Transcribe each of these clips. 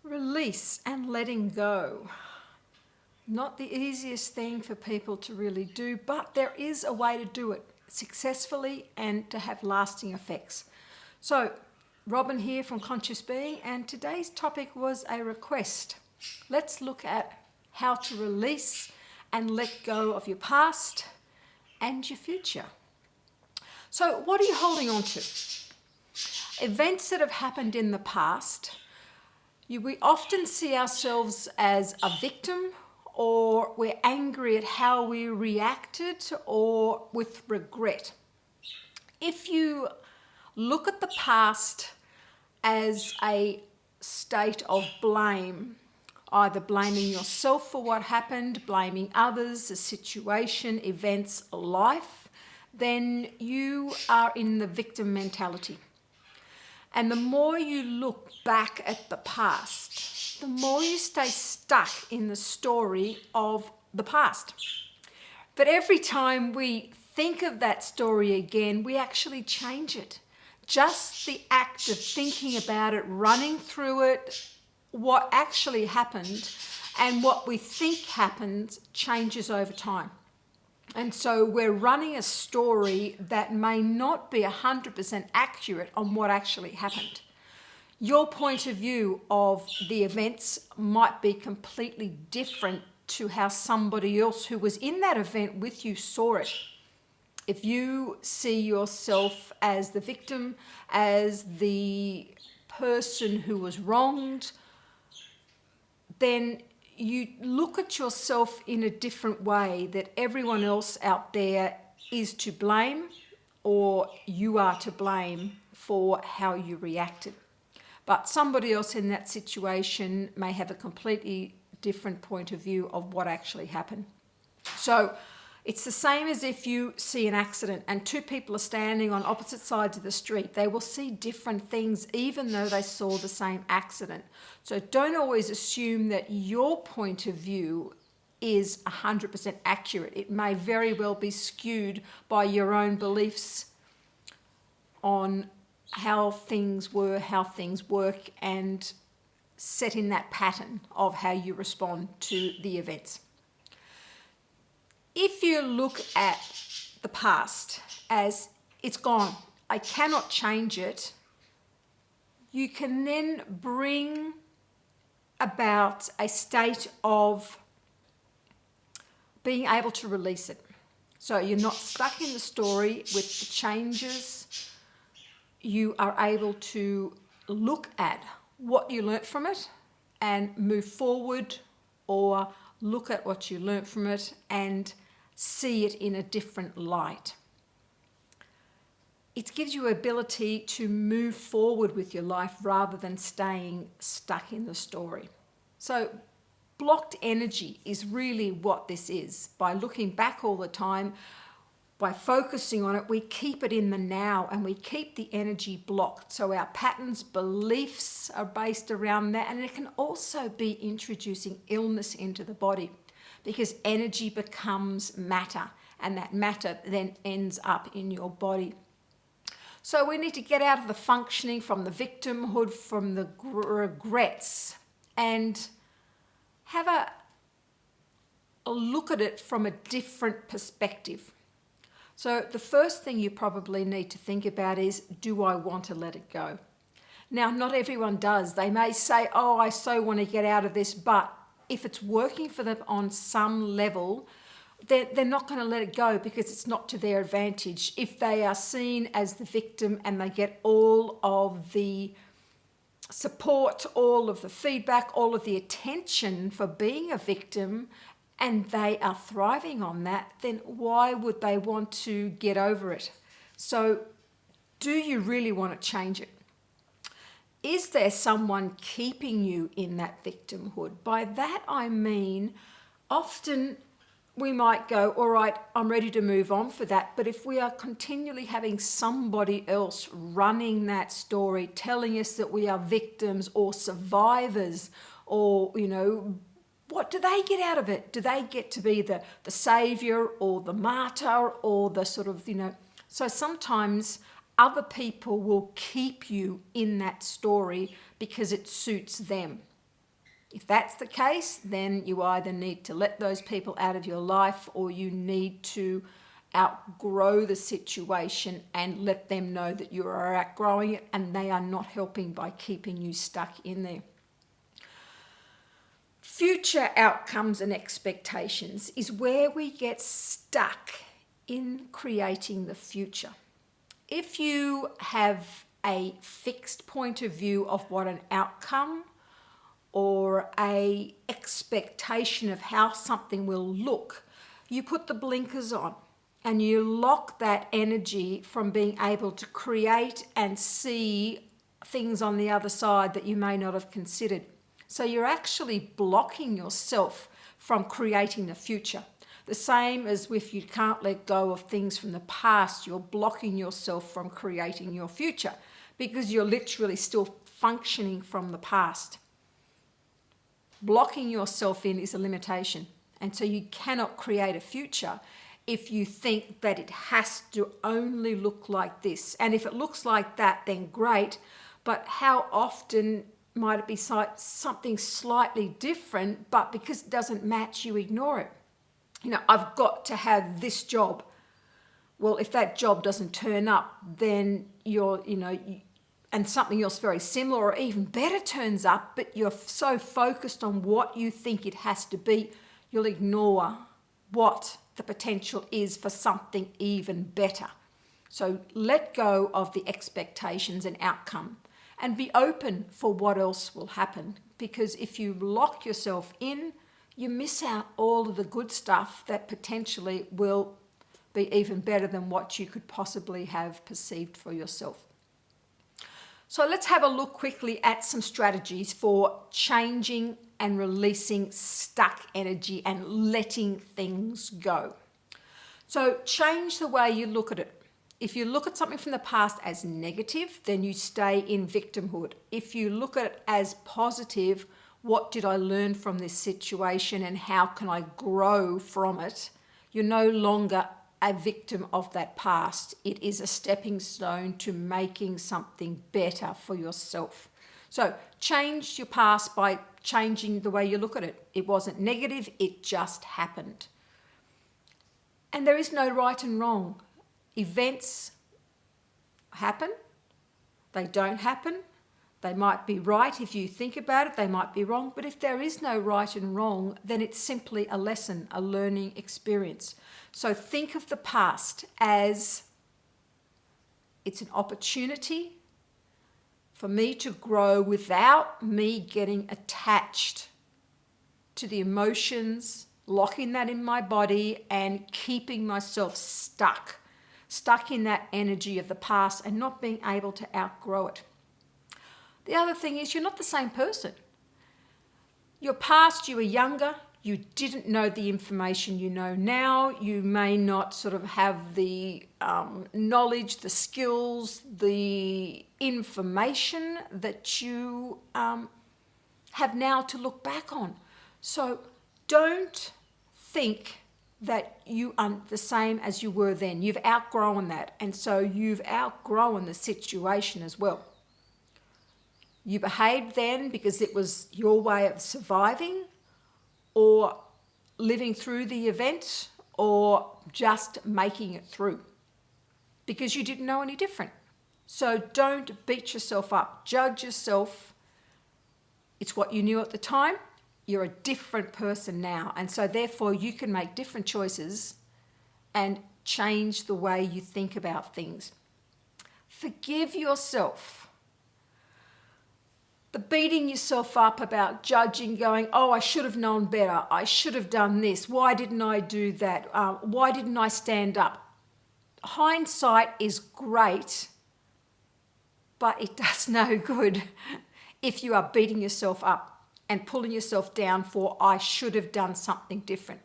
Release and letting go. Not the easiest thing for people to really do, but there is a way to do it successfully and to have lasting effects. So, Robin here from Conscious Being, and today's topic was a request. Let's look at how to release and let go of your past and your future. So, what are you holding on to? Events that have happened in the past. We often see ourselves as a victim, or we're angry at how we reacted, or with regret. If you look at the past as a state of blame, either blaming yourself for what happened, blaming others, the situation, events, life, then you are in the victim mentality. And the more you look back at the past, the more you stay stuck in the story of the past. But every time we think of that story again, we actually change it. Just the act of thinking about it, running through it, what actually happened, and what we think happens changes over time. And so we're running a story that may not be 100% accurate on what actually happened. Your point of view of the events might be completely different to how somebody else who was in that event with you saw it. If you see yourself as the victim, as the person who was wronged, then you look at yourself in a different way, that everyone else out there is to blame, or you are to blame for how you reacted. But somebody else in that situation may have a completely different point of view of what actually happened. So it's the same as if you see an accident and two people are standing on opposite sides of the street. They will see different things even though they saw the same accident. So don't always assume that your point of view is 100% accurate. It may very well be skewed by your own beliefs on how things were, how things work, and set in that pattern of how you respond to the events. If you look at the past as it's gone, I cannot change it, you can then bring about a state of being able to release it. So you're not stuck in the story with the changes. You are able to look at what you learnt from it and move forward, or look at what you learnt from it and see it in a different light. It gives you ability to move forward with your life rather than staying stuck in the story. So blocked energy is really what this is. By looking back all the time, by focusing on it, we keep it in the now and we keep the energy blocked. So our patterns, beliefs are based around that, and it can also be introducing illness into the body, because energy becomes matter, and that matter then ends up in your body. So we need to get out of the functioning, from the victimhood, from the regrets, and have a look at it from a different perspective. So the first thing you probably need to think about is, do I want to let it go? Now, not everyone does. They may say, oh, I so want to get out of this, but if it's working for them on some level, they're not going to let it go because it's not to their advantage. If they are seen as the victim and they get all of the support, all of the feedback, all of the attention for being a victim, and they are thriving on that, then why would they want to get over it? So do you really want to change it? Is there someone keeping you in that victimhood? By that I mean, often we might go, all right, I'm ready to move on for that. But if we are continually having somebody else running that story, telling us that we are victims or survivors, or, what do they get out of it? Do they get to be the savior or the martyr or the sort of, So sometimes other people will keep you in that story because it suits them. If that's the case, then you either need to let those people out of your life, or you need to outgrow the situation and let them know that you are outgrowing it and they are not helping by keeping you stuck in there. Future outcomes and expectations is where we get stuck in creating the future. If you have a fixed point of view of what an outcome or a expectation of how something will look, you put the blinkers on and you lock that energy from being able to create and see things on the other side that you may not have considered. So you're actually blocking yourself from creating the future. The same as if you can't let go of things from the past, you're blocking yourself from creating your future because you're literally still functioning from the past. Blocking yourself in is a limitation. And so you cannot create a future if you think that it has to only look like this. And if it looks like that, then great. But how often might it be something slightly different, but because it doesn't match, you ignore it? You know, I've got to have this job. Well, if that job doesn't turn up, then and something else very similar or even better turns up, but you're so focused on what you think it has to be, you'll ignore what the potential is for something even better. So let go of the expectations and outcome and be open for what else will happen. Because if you lock yourself in, you miss out all of the good stuff that potentially will be even better than what you could possibly have perceived for yourself. So let's have a look quickly at some strategies for changing and releasing stuck energy and letting things go. So change the way you look at it. If you look at something from the past as negative, then you stay in victimhood. If you look at it as positive, what did I learn from this situation and how can I grow from it? You're no longer a victim of that past. It is a stepping stone to making something better for yourself. So change your past by changing the way you look at it. It wasn't negative, it just happened. And there is no right and wrong. Events happen, they don't happen. They might be right if you think about it, they might be wrong, but if there is no right and wrong, then it's simply a lesson, a learning experience. So think of the past as it's an opportunity for me to grow without me getting attached to the emotions, locking that in my body and keeping myself stuck in that energy of the past and not being able to outgrow it. The other thing is you're not the same person. Your past, you were younger, you didn't know the information you know now, you may not sort of have the knowledge, the skills, the information that you have now to look back on. So don't think that you are the same as you were then. You've outgrown that, and so you've outgrown the situation as well. You behaved then because it was your way of surviving or living through the event or just making it through because you didn't know any different. So don't beat yourself up. Judge yourself. It's what you knew at the time. You're a different person now. And so therefore you can make different choices and change the way you think about things. Forgive yourself. The beating yourself up about judging, going, oh, I should have known better. I should have done this. Why didn't I do that? Why didn't I stand up? Hindsight is great, but it does no good if you are beating yourself up and pulling yourself down for, I should have done something different.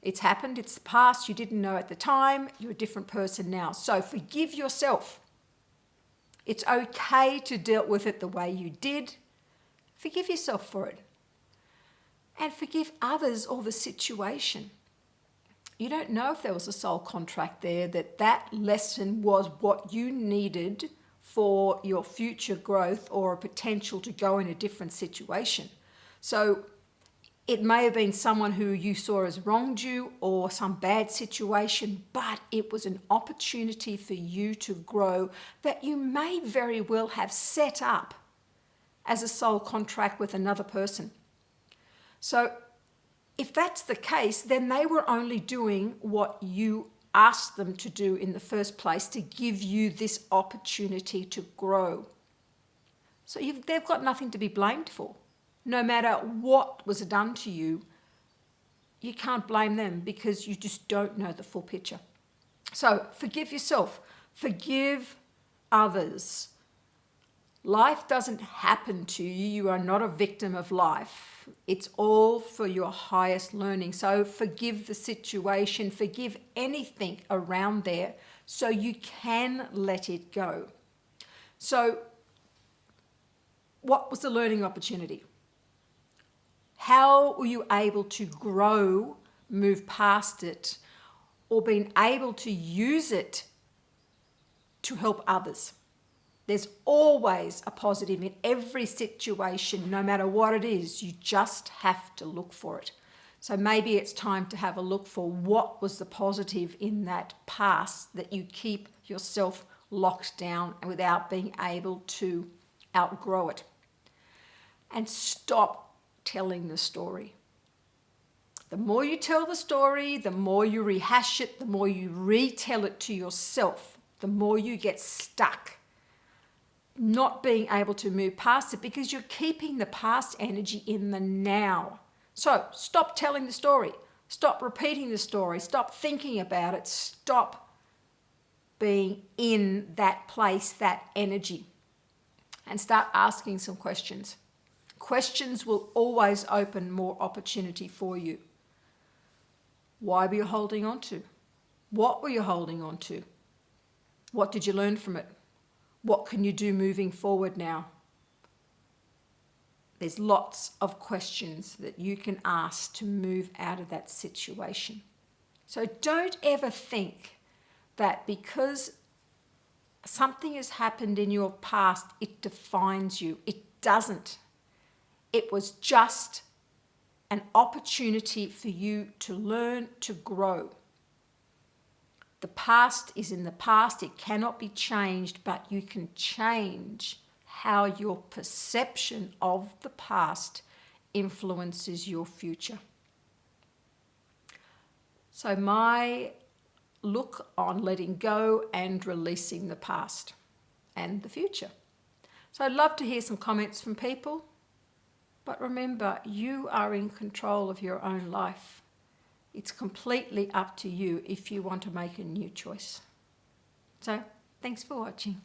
It's happened. It's the past. You didn't know at the time. You're a different person now. So forgive yourself. It's okay to deal with it the way you did. Forgive yourself for it. And forgive others or the situation. You don't know if there was a soul contract there, that lesson was what you needed for your future growth or a potential to go in a different situation. So it may have been someone who you saw as wronged you or some bad situation, but it was an opportunity for you to grow that you may very well have set up as a soul contract with another person. So if that's the case, then they were only doing what you asked them to do in the first place to give you this opportunity to grow. So they've got nothing to be blamed for. No matter what was done to you, you can't blame them because you just don't know the full picture. So forgive yourself, forgive others. Life doesn't happen to you. You are not a victim of life. It's all for your highest learning. So forgive the situation, forgive anything around there so you can let it go. So what was the learning opportunity? How were you able to grow, move past it, or being able to use it to help others? There's always a positive in every situation, no matter what it is. You just have to look for it. So maybe it's time to have a look for what was the positive in that past that you keep yourself locked down without being able to outgrow it. And stop telling the story. The more you tell the story, the more you rehash it, the more you retell it to yourself, the more you get stuck not being able to move past it because you're keeping the past energy in the now. So stop telling the story, stop repeating the story, stop thinking about it, stop being in that place, that energy, and start asking some questions. Questions will always open more opportunity for you. Why were you holding on to? What were you holding on to? What did you learn from it? What can you do moving forward now? There's lots of questions that you can ask to move out of that situation. So don't ever think that because something has happened in your past, it defines you. It doesn't. It was just an opportunity for you to learn, to grow. The past is in the past. It cannot be changed, but you can change how your perception of the past influences your future. So my look on letting go and releasing the past and the future. So I'd love to hear some comments from people. But remember, you are in control of your own life. It's completely up to you if you want to make a new choice. So, thanks for watching.